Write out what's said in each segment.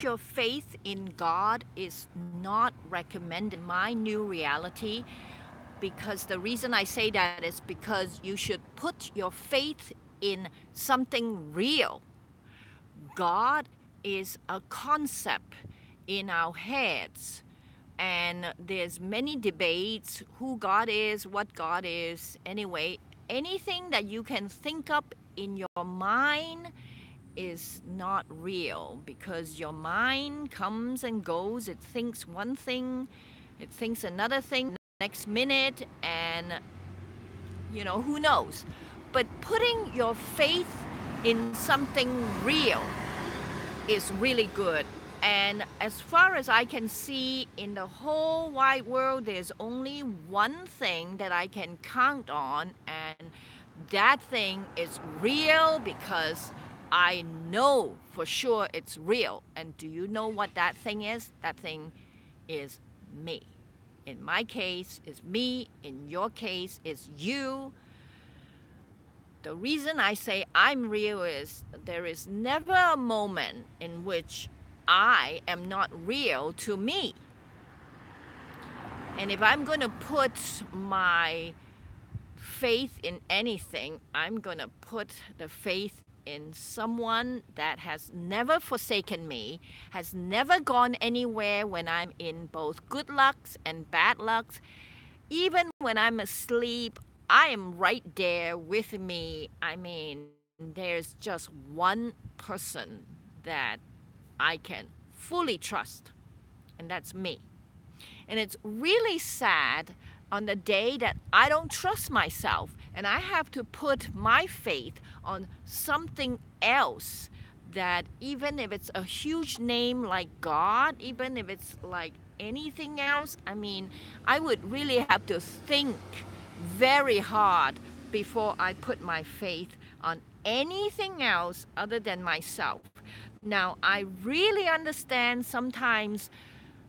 your faith in God is not recommended in my new reality, because the reason I say that is because you should put your faith in something real. God is a concept in our heads, and there's many debates who God is, what God is. Anyway, anything that you can think up in your mind is not real, because your mind comes and goes. It thinks one thing, it thinks another thing next minute, and who knows. But putting your faith in something real is really good. And as far as I can see, in the whole wide world, there's only one thing that I can count on, and that thing is real, because I know for sure it's real. And do you know what that thing is? That thing is me. In my case, it's me. In your case, it's you. The reason I say I'm real is there is never a moment in which I am not real to me. And if I'm going to put my faith in anything, I'm going to put the faith in someone that has never forsaken me, has never gone anywhere when I'm in both good lucks and bad lucks. Even when I'm asleep, I am right there with me. I mean, there's just one person that I can fully trust, and that's me. And it's really sad on the day that I don't trust myself and I have to put my faith on something else, that even if it's a huge name like God, even if it's like anything else, I mean, I would really have to think very hard before I put my faith on anything else other than myself. Now, I really understand sometimes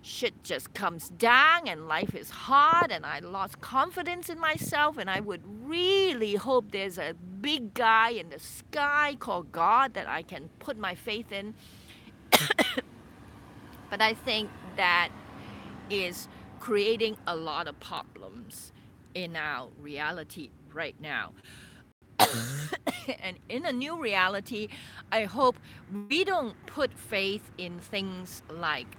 shit just comes down and life is hard and I lost confidence in myself, and I would really hope there's a big guy in the sky called God that I can put my faith in. But I think that is creating a lot of problems in our reality right now. And in a new reality, I hope we don't put faith in things like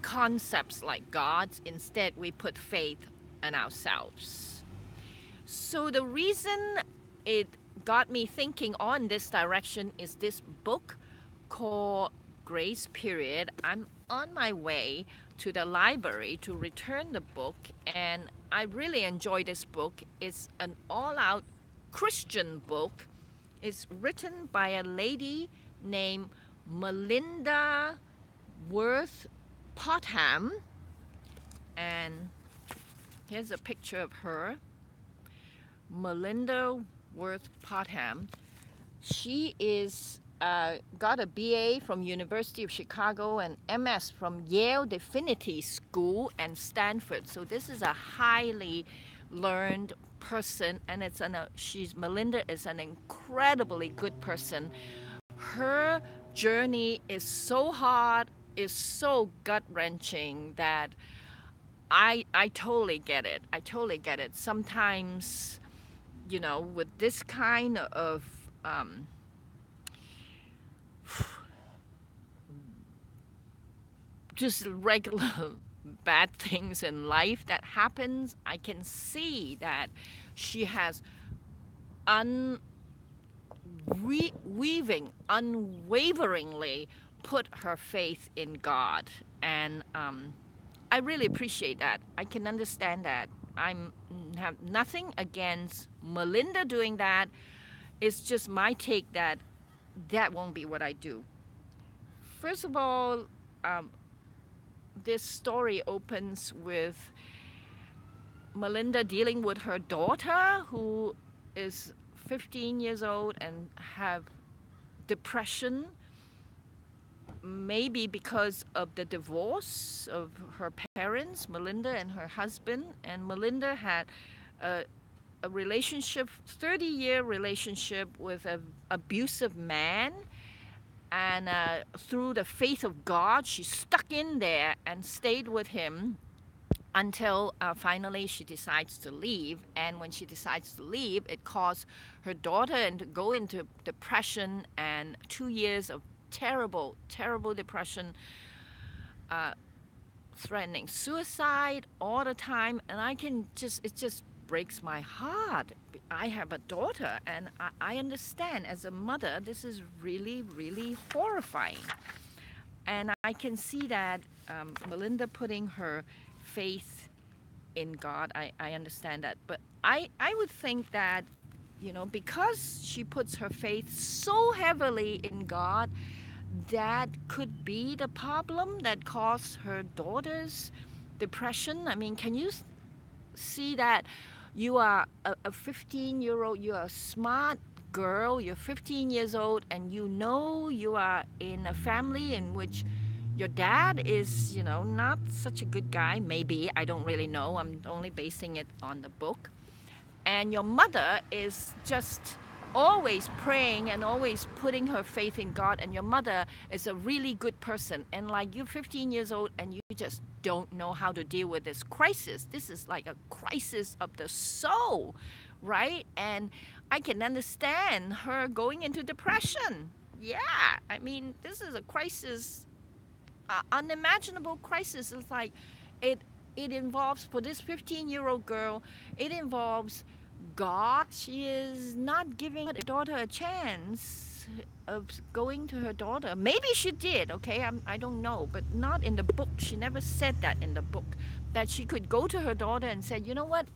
concepts like gods. Instead, we put faith in ourselves. So the reason it got me thinking on this direction is this book called Grace Period. I'm on my way to the library to return the book, and I really enjoy this book. It's an all-out Christian book. It's written by a lady named Melinda Worth Potham, and here's a picture of her, Melinda Worth Potham. She is got a BA from University of Chicago and MS from Yale Divinity School and Stanford. So this is a highly learned person, and Melinda is an incredibly good person. Her journey is so hard, is so gut-wrenching, that I totally get it. I totally get it. Sometimes, with this kind of just regular bad things in life that happens, I can see that she has unwaveringly put her faith in God. And I really appreciate that. I can understand that. I have nothing against Melinda doing that. It's just my take that that won't be what I do. First of all, this story opens with Melinda dealing with her daughter, who is 15 years old and have depression, maybe because of the divorce of her parents, Melinda and her husband. And Melinda had a relationship, 30-year relationship with an abusive man. And through the faith of God, she stuck in there and stayed with him until finally she decides to leave. And when she decides to leave, it caused her daughter to go into depression and 2 years of terrible, terrible depression, uh, threatening suicide all the time. And it just breaks my heart. I have a daughter, and I understand as a mother, this is really, really horrifying. And I can see that Melinda putting her faith in God, I understand that. But I would think that, because she puts her faith so heavily in God, that could be the problem that caused her daughter's depression. I mean, can you see that you are a 15-year-old, you're a smart girl, you're 15 years old, and you are in a family in which your dad is, not such a good guy, maybe, I don't really know, I'm only basing it on the book. And your mother is just always praying and always putting her faith in God, and your mother is a really good person, and like you're 15 years old and you just don't know how to deal with this crisis. This is like a crisis of the soul, right? And I can understand her going into depression. Yeah, I mean, this is a crisis, unimaginable crisis. It's like it involves, for this 15-year-old girl, it involves God. She is not giving her daughter a chance of going to her daughter. Maybe she did, okay? I don't know, but not in the book. She never said that in the book, that she could go to her daughter and say, you know what?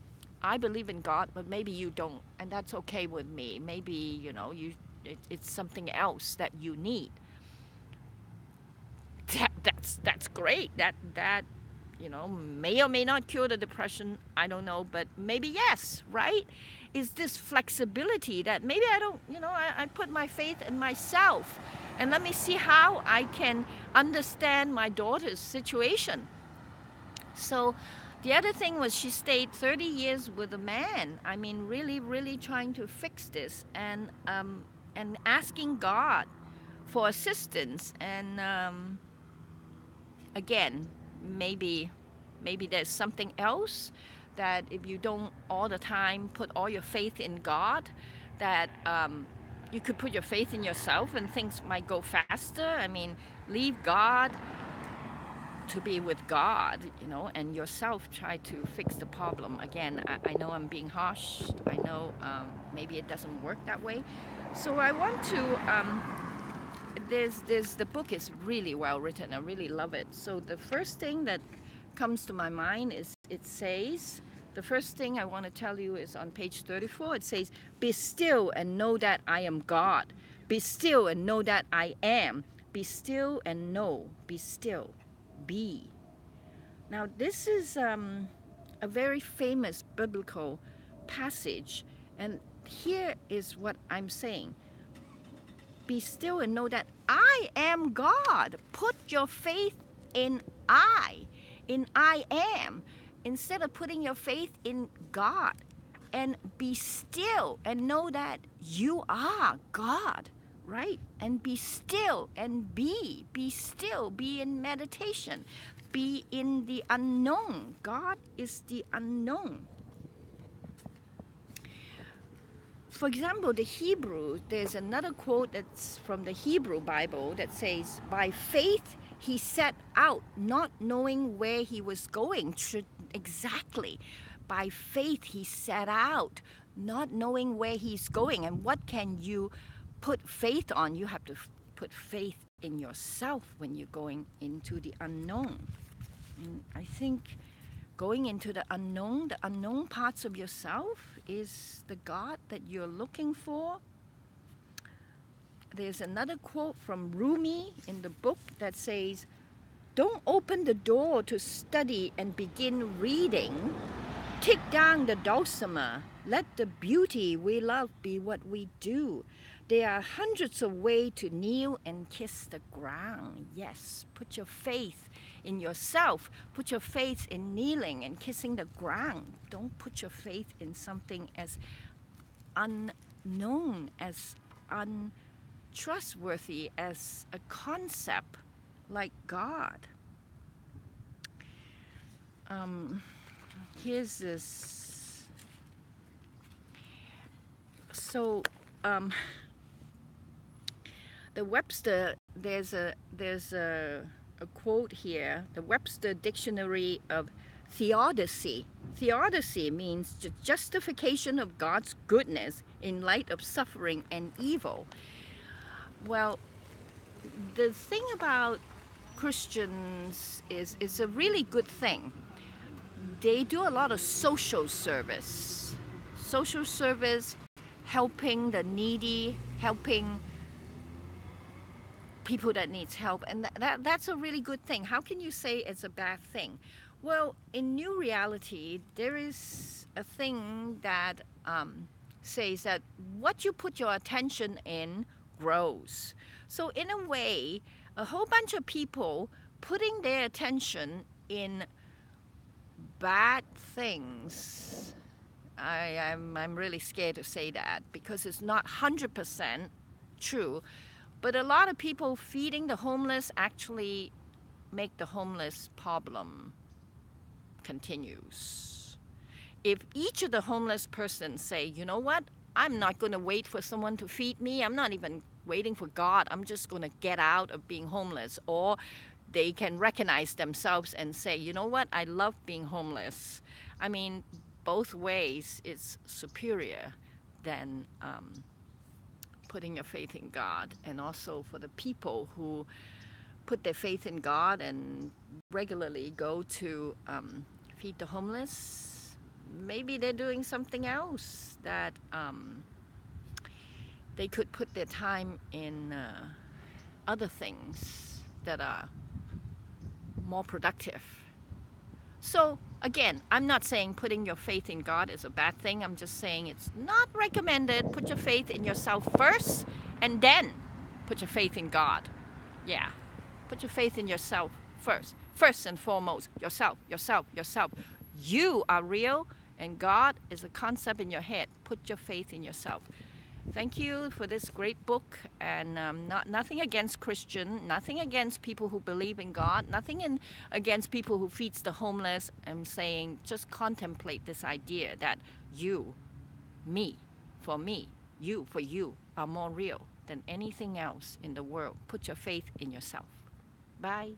I believe in God, but maybe you don't, and that's okay with me. Maybe, it's something else that you need. That's great. That may or may not cure the depression. I don't know, but maybe yes, right? Is this flexibility that maybe I don't, I put my faith in myself, and let me see how I can understand my daughter's situation. So the other thing was she stayed 30 years with a man. I mean, really, really trying to fix this, and asking God for assistance. And again, maybe there's something else, that if you don't all the time put all your faith in God, that you could put your faith in yourself and things might go faster. I mean, leave God to be with God, and yourself try to fix the problem. Again, I know I'm being harsh. I know maybe it doesn't work that way. So I want to the book is really well written. I really love it. So the first thing that comes to my mind is, it says, the first thing I want to tell you is on page 34. It says, be still and know that I am God. Be still and know that I am. Be still and know. Be still. Be. Now this is a very famous biblical passage, and here is what I'm saying. Be still and know that I am God. Put your faith in I am, instead of putting your faith in God. And be still and know that you are God, right? And be still and be still, be in meditation, be in the unknown. God is the unknown. For example, the Hebrew, there's another quote that's from the Hebrew Bible that says, by faith he set out, not knowing where he was going. Exactly. By faith he set out, not knowing where he's going. And what can you put faith on? You have to put faith in yourself when you're going into the unknown. And I think going into the unknown parts of yourself is the God that you're looking for. There's another quote from Rumi in the book that says, don't open the door to study and begin reading. Take down the dulcimer. Let the beauty we love be what we do. There are hundreds of ways to kneel and kiss the ground. Yes, put your faith in yourself. Put your faith in kneeling and kissing the ground. Don't put your faith in something as unknown, as trustworthy as a concept like God. Here's this. So, the Webster, there's a quote here. The Webster Dictionary of Theodicy. Theodicy means the justification of God's goodness in light of suffering and evil. Well, the thing about Christians is it's a really good thing. They do a lot of social service. Social service, helping the needy, helping people that needs help, and that's a really good thing. How can you say it's a bad thing? Well, in New Reality, there is a thing that says that what you put your attention in grows. So in a way, a whole bunch of people putting their attention in bad things, I'm really scared to say that because it's not 100% true. But a lot of people feeding the homeless actually make the homeless problem continues. If each of the homeless persons say, you know what, I'm not going to wait for someone to feed me, I'm not even waiting for God, I'm just going to get out of being homeless. Or they can recognize themselves and say, you know what, I love being homeless. I mean, both ways it's superior than putting your faith in God. And also for the people who put their faith in God and regularly go to feed the homeless, maybe they're doing something else that they could put their time in other things that are more productive. So again, I'm not saying putting your faith in God is a bad thing. I'm just saying it's not recommended. Put your faith in yourself first and then put your faith in God. Yeah, put your faith in yourself first. First and foremost, yourself, yourself, yourself. You are real and God is a concept in your head. Put your faith in yourself. Thank you for this great book, and nothing against Christian, nothing against people who believe in God, nothing against people who feeds the homeless. I'm saying just contemplate this idea that you, me, for me, you for you are more real than anything else in the world. Put your faith in yourself. Bye.